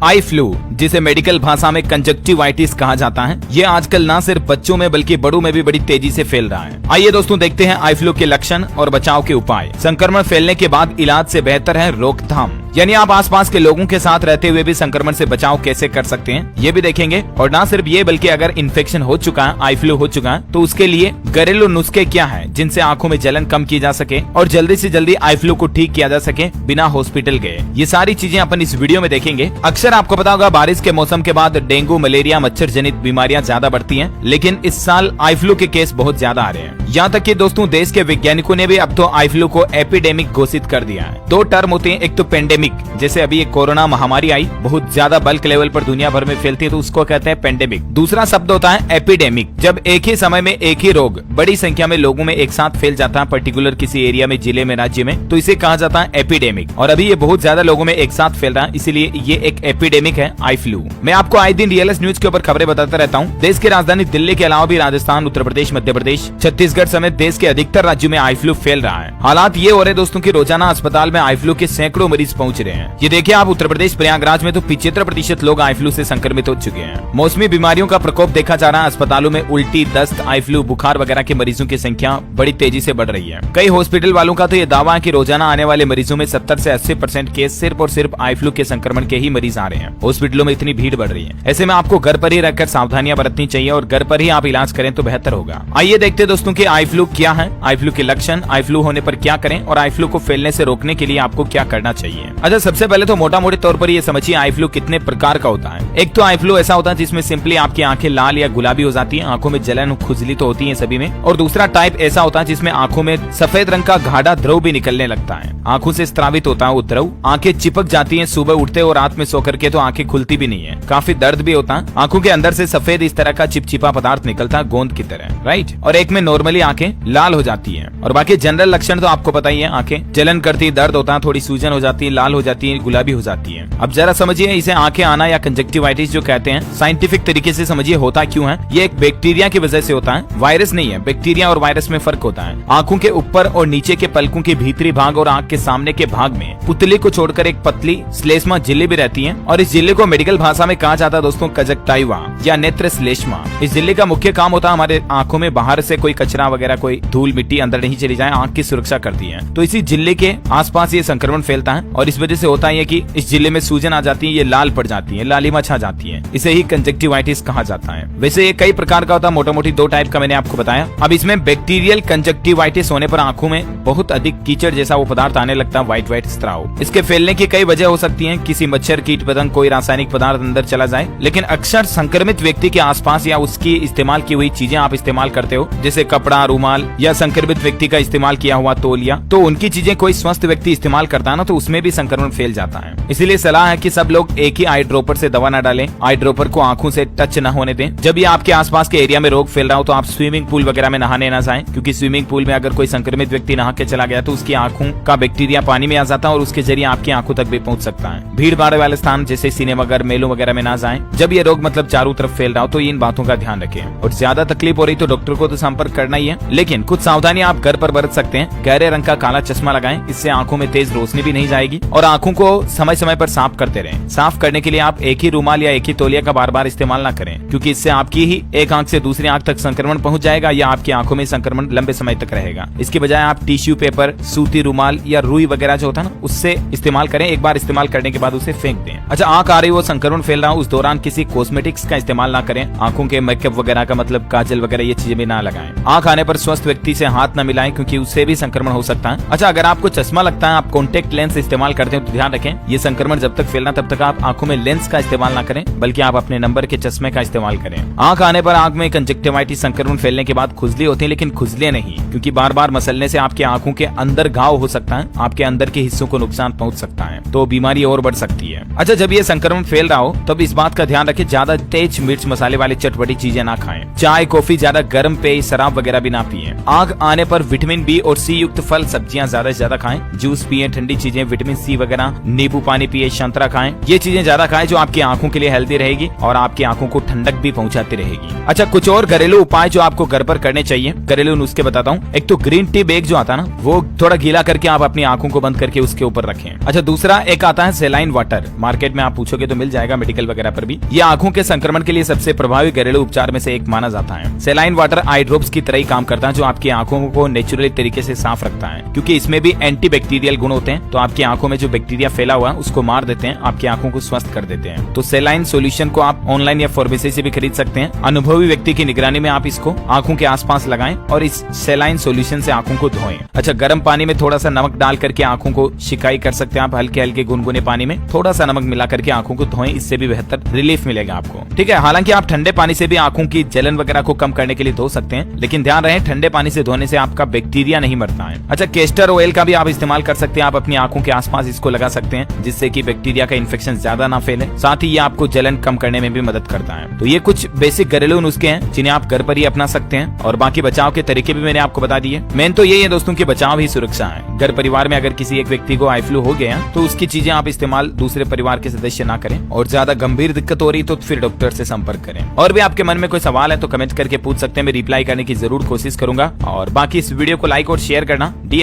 Eye flu, जिसे medical भाषा में कंजक्टिवाइटिस कहा जाता है, ये आजकल न सिर्फ बच्चों में बल्कि बड़ों में भी बड़ी तेजी से फैल रहा है। आइए दोस्तों देखते हैं आई फ्लू के लक्षण और बचाव के उपाय। संक्रमण फैलने के बाद इलाज से बेहतर है रोकथाम, यानी आप आसपास के लोगों के साथ रहते हुए भी संक्रमण से बचाव कैसे कर सकते हैं ये भी देखेंगे। और ना सिर्फ ये बल्कि अगर इन्फेक्शन हो चुका है, आई फ्लू हो चुका है, तो उसके लिए घरेलू नुस्खे क्या हैं जिनसे आंखों में जलन कम की जा सके और जल्दी से जल्दी आई फ्लू को ठीक किया जा सके बिना हॉस्पिटल गए। ये सारी चीजें अपन इस वीडियो में देखेंगे। अक्सर आपको पता होगा बारिश के मौसम के बाद डेंगू, मलेरिया, मच्छर जनित बीमारियां ज्यादा बढ़ती हैं, लेकिन इस साल आई फ्लू के केस बहुत ज्यादा आ रहे हैं। यहाँ तक कि दोस्तों देश के वैज्ञानिकों ने भी अब तो आई फ्लू को एपिडेमिक घोषित कर दिया है। दो टर्म होते हैं, एक तो पेंडेमिक, जैसे अभी एक कोरोना महामारी आई, बहुत ज्यादा बल्क लेवल पर दुनिया भर में फैलती है, तो उसको कहते हैं पेंडेमिक। दूसरा शब्द होता है एपिडेमिक, जब एक ही समय में एक ही रोग बड़ी संख्या में लोगों में एक साथ फैल जाता है, पर्टिकुलर किसी एरिया में, जिले में, राज्य में, तो इसे कहा जाता है एपिडेमिक। और अभी ये बहुत ज्यादा लोगों में एक साथ फैल रहा है, इसीलिए ये एक एपिडेमिक है आई फ्लू। मैं आपको आए दिन रियलिस्ट न्यूज के ऊपर खबरें बताता रहता हूँ। देश की राजधानी दिल्ली के अलावा भी राजस्थान, उत्तर प्रदेश, मध्य प्रदेश, छत्तीसगढ़ समेत देश के अधिकतर राज्यों में आई फ्लू फैल रहा है। हालात ये हो रहे दोस्तों की रोजाना अस्पताल में आई फ्लू के सैकड़ों मरीज पहुंच रहे हैं। ये देखिए आप, उत्तर प्रदेश प्रयागराज में तो 75% लोग आई फ्लू से संक्रमित हो चुके हैं। मौसमी बीमारियों का प्रकोप देखा जा रहा है। अस्पतालों में उल्टी, दस्त, आई फ्लू, बुखार वगैरह के मरीजों की संख्या बड़ी तेजी से बढ़ रही है। कई हॉस्पिटल वालों का तो ये दावा है कि रोजाना आने वाले मरीजों में 70 से 80% केस सिर्फ और सिर्फ आई फ्लू के संक्रमण के ही मरीज आ रहे हैं। हॉस्पिटलों में इतनी भीड़ बढ़ रही है, ऐसे में आपको घर पर ही रहकर सावधानियां बरतनी चाहिए और घर पर ही आप इलाज करें तो बेहतर होगा। आइए देखते दोस्तों कि आई फ्लू क्या है, आई फ्लू के लक्षण, आई फ्लू होने पर क्या करें और आई फ्लू को फैलने से रोकने के लिए आपको क्या करना चाहिए। अच्छा, सबसे पहले तो मोटा मोटे तौर पर ये समझिए आई फ्लू कितने प्रकार का होता है। एक तो आई फ्लू ऐसा होता है जिसमें सिंपली आपकी आंखें लाल या गुलाबी हो जाती हैं, आंखों में जलन, खुजली तो होती है सभी में। और दूसरा टाइप ऐसा होता है जिसमें आंखों में सफेद रंग का गाढ़ा द्रव भी निकलने लगता है, आंखों से स्रावित होता है वो द्रव, आंखें चिपक जाती हैं, सुबह उठते और रात में सोकर के तो आंखें खुलती भी नहीं है, काफी दर्द भी होता है, आंखों के अंदर से सफेद इस तरह का चिपचिपा पदार्थ निकलता है गोंद की तरह, राइट। और एक में नॉर्मली आंखें लाल हो जाती है। और बाकी जनरल लक्षण तो आपको पता ही है, आंखें जलन करती है, दर्द होता है, थोड़ी सूजन हो जाती है, लाल हो जाती है, गुलाबी हो जाती है। अब जरा समझिए, इसे आंखें आना या कंजक्टिवाइटिस जो कहते हैं, साइंटिफिक तरीके से समझिए होता क्यों है। ये एक बैक्टीरिया की वजह से होता है, वायरस नहीं है। बैक्टीरिया और वायरस में फर्क होता है। आंखों के ऊपर और नीचे के पलकों के भीतरी भाग और आंख के सामने के भाग में पुतली को छोड़कर एक पतली श्लेष्मा झिल्ली भी रहती है, और इस झिल्ली को मेडिकल भाषा में कहा जाता है दोस्तों कंजक्टाइवा या नेत्र श्लेष्मा। इस झिल्ली का मुख्य काम होता है हमारे आंखों में बाहर से कोई कचरा वगैरह, कोई धूल मिट्टी अंदर नहीं चली जाए, आंख की सुरक्षा करती है। तो इसी झिल्ली के आसपास ये संक्रमण फैलता है और इस वजह से होता है कि इस झिल्ली में सूजन आ जाती है, ये लाल पड़ जाती है, लालिमा छा जाती है, इसे ही कंजक्टिवाइटिस कहा जाता है। वैसे ये कई प्रकार का होता है, मोटा मोटी दो टाइप का मैंने आपको बताया। अब इसमें बैक्टीरियल कंजक्टिवाइटिस होने पर आंखों में बहुत अधिक कीचड़ जैसा वो पदार्थ आने लगता है, व्हाइट व्हाइट स्त्राव। इसके फैलने की कई वजह हो सकती है, किसी मच्छर, कीट पतंग, कोई रासायनिक पदार्थ अंदर चला जाए, लेकिन अक्सर संक्रमित व्यक्ति के आसपास या उसकी इस्तेमाल की हुई चीजें आप इस्तेमाल करते हो, जैसे कपड़ा, रुमाल या संक्रमित व्यक्ति का इस्तेमाल किया हुआ तौलिया, तो उनकी चीजें कोई स्वस्थ व्यक्ति इस्तेमाल करता है ना, तो उसमें भी संक्रमण फैल जाता है। इसीलिए सलाह है कि सब लोग एक ही आई ड्रॉपर से दवा न डालें, आई ड्रॉपर को आंखों से टच न होने दें। जब ये आपके आसपास के एरिया में रोग फैल रहा हो तो आप स्विमिंग पूल वगैरह में नहाने न जाएं, क्योंकि स्विमिंग पूल में अगर कोई संक्रमित व्यक्ति नहा के चला गया तो उसकी आंखों का बैक्टीरिया पानी में आ जाता है और उसके जरिए आपकी आंखों तक भी पहुंच सकता है। भीड़ भाड़ वाले स्थान जैसे सिनेमा घर, मेलों वगैरह में ना जाएं जब ये रोग मतलब चारों तरफ फैल रहा हो, तो इन बातों का ध्यान रखें। और ज्यादा तकलीफ हो रही तो डॉक्टर को तो संपर्क करना ही है, लेकिन कुछ सावधानी आप घर पर बरत सकते हैं। गहरे रंग का काला चश्मा लगाएं, इससे आंखों में तेज रोशनी भी नहीं जाएगी। और आंखों को समय समय पर साफ करते रहें। साफ करने के लिए आप एक ही रुमाल या एक ही तौलिया का बार बार इस्तेमाल न करें, क्योंकि इससे आपकी ही एक आंख से दूसरी आंख तक संक्रमण पहुंच जाएगा या आपकी आंखों में संक्रमण लंबे समय तक रहेगा। इसके बजाय आप टिश्यू पेपर, सूती रुमाल या रुई वगैरह जो होता है ना, उससे इस्तेमाल करें। एक बार इस्तेमाल करने के बाद उसे फेंक दें। अच्छा, आंख आ रही हो, संक्रमण फैल रहा हो, उस दौरान किसी कॉस्मेटिक्स का इस्तेमाल ना करें। आंखों के मेकअप वगैरह का मतलब काजल वगैरह ये चीजें भी ना लगाएं। आंख आने पर स्वस्थ व्यक्ति से हाथ न मिलाएं, क्योंकि उससे भी संक्रमण हो सकता है। अच्छा, अगर आपको चश्मा लगता है, आप कॉन्टेक्ट लेंस इस्तेमाल करते हैं, तो ध्यान रखें ये संक्रमण जब तक फैलना तब तक आप आंखों में लेंस का इस्तेमाल ना करें, बल्कि आप अपने नंबर के चश्मे का इस्तेमाल करें। आंख आने पर आंख में कंजक्टिवाइटिस संक्रमण फैलने के बाद खुजली होती है, लेकिन खुजलियां नहीं, क्योंकि बार बार मसलने से आपके आंखों के अंदर घाव हो सकता है, आपके अंदर के हिस्सों को नुकसान पहुंच सकता है, तो बीमारी और बढ़ सकती है। अच्छा, जब ये संक्रमण फैल रहा हो तब इस बात का ध्यान रखें, ज्यादा तेज मिर्च मसाले वाले चटपटी चीजें ना खाएं। चाय, कॉफी, ज्यादा गर्म पेय, शराब वगैरह भी ना पिएं। आंख आने पर विटामिन बी और सी युक्त फल, सब्जियां ज्यादा से ज्यादा खाएं। जूस पिएं, ठंडी चीजें, विटामिन सी सी वगैरह, नींबू पानी पिए, संतरा खाएं। ये चीजें ज्यादा खाएं जो आपकी आंखों के लिए हेल्दी रहेगी और आपकी आंखों को ठंडक भी पहुंचाती रहेगी। अच्छा, कुछ और घरेलू उपाय जो आपको घर पर करने चाहिए, घरेलू नुस्खे बताता हूँ। एक तो ग्रीन टी बैग जो आता है ना, वो थोड़ा गीला करके आप अपनी आंखों को बंद करके उसके ऊपर रखें। अच्छा, दूसरा एक आता है सेलाइन वाटर, मार्केट में आप पूछोगे तो मिल जाएगा, मेडिकल वगैरह पर भी। ये आंखों के संक्रमण के लिए सबसे प्रभावी घरेलू उपचार में से एक माना जाता है। सेलाइन वाटर आई ड्रॉप्स की तरह ही काम करता है, जो आपकी आंखों को नेचुरली तरीके से साफ रखता है, क्योंकि इसमें भी एंटीबैक्टीरियल गुण होते हैं। तो आपकी आंखों में जो बैक्टीरिया फैला हुआ है उसको मार देते हैं, आपकी आंखों को स्वस्थ कर देते हैं। तो सेलाइन सॉल्यूशन को आप ऑनलाइन या फार्मेसी से भी खरीद सकते हैं। अनुभवी व्यक्ति की निगरानी में आप इसको आंखों के आसपास लगाएं और इस सेलाइन सॉल्यूशन से आंखों को धोएं। अच्छा, गर्म पानी में थोड़ा सा नमक डाल करके आंखों को सिकाई कर सकते हैं आप, हल्के हल्के गुनगुने पानी में थोड़ा सा नमक मिला करके आंखों को धोएं, इससे भी बेहतर रिलीफ मिलेगा आपको। ठीक है, हालांकि आप ठंडे पानी से भी आंखों की जलन वगैरह को कम करने के लिए धो सकते हैं, लेकिन ध्यान रहे ठंडे पानी से धोने से आपका बैक्टीरिया नहीं मरता है। अच्छा, केस्टर ऑयल का भी आप इस्तेमाल कर सकते हैं, आप अपनी आंखों के आसपास इसको लगा सकते हैं, जिससे कि बैक्टीरिया का इन्फेक्शन ज्यादा ना फैले। साथ ही ये आपको जलन कम करने में भी मदद करता है। तो ये कुछ बेसिक घरेलू नुस्खे हैं जिन्हें आप घर पर ही अपना सकते हैं, और बाकी बचाव के तरीके भी मैंने आपको बता दिए। मेन तो यही है दोस्तों कि बचाव ही सुरक्षा है। घर परिवार में अगर किसी एक व्यक्ति को आई फ्लू हो गया तो उसकी चीजें आप इस्तेमाल दूसरे परिवार के सदस्य ना करें, और ज्यादा गंभीर दिक्कत हो रही तो फिर डॉक्टर से संपर्क करें। और भी आपके मन में कोई सवाल है तो कमेंट करके पूछ सकते हैं, मैं रिप्लाई करने की जरूर कोशिश करूंगा। और बाकी इस वीडियो को लाइक और शेयर करना। डी